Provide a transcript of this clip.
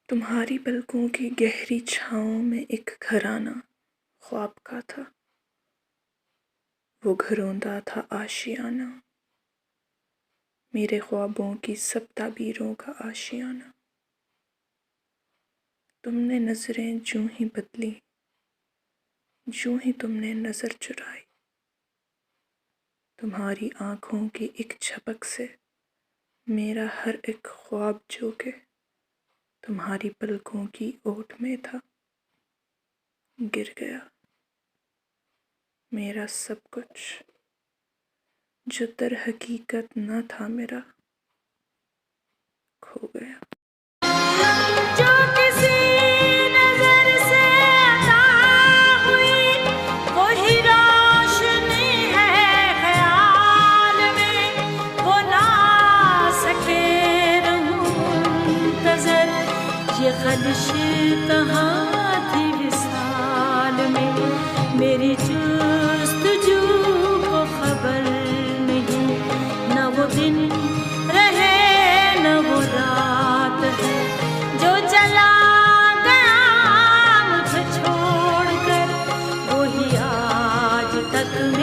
تمہاری پلکوں کی گہری چھاؤں میں ایک گھرانہ خواب کا تھا، وہ گھروندہ تھا آشیانہ، میرے خوابوں کی سب تعبیروں کا آشیانہ۔ تم نے نظریں جوں ہی بدلی، جوں ہی تم نے نظر چرائی، تمہاری آنکھوں کی ایک جھپک سے میرا ہر ایک خواب جو کہ تمہاری پلکوں کی اوٹ میں تھا، گر گیا۔ میرا سب کچھ جو در حقیقت نہ تھا میرا، کھو گیا۔ جو کسی نظر سے عطا ہوئی وہی روشنی ہے خیال میں، وہ نہ سکے رہوں منتظر، یہ خلش کہاں تھی وصال میں، میری جستجو کو خبر نہیں، نہ وہ دن رہے نہ وہ رات ہے، جو چلا گیا مجھے چھوڑ کر وہی آج تک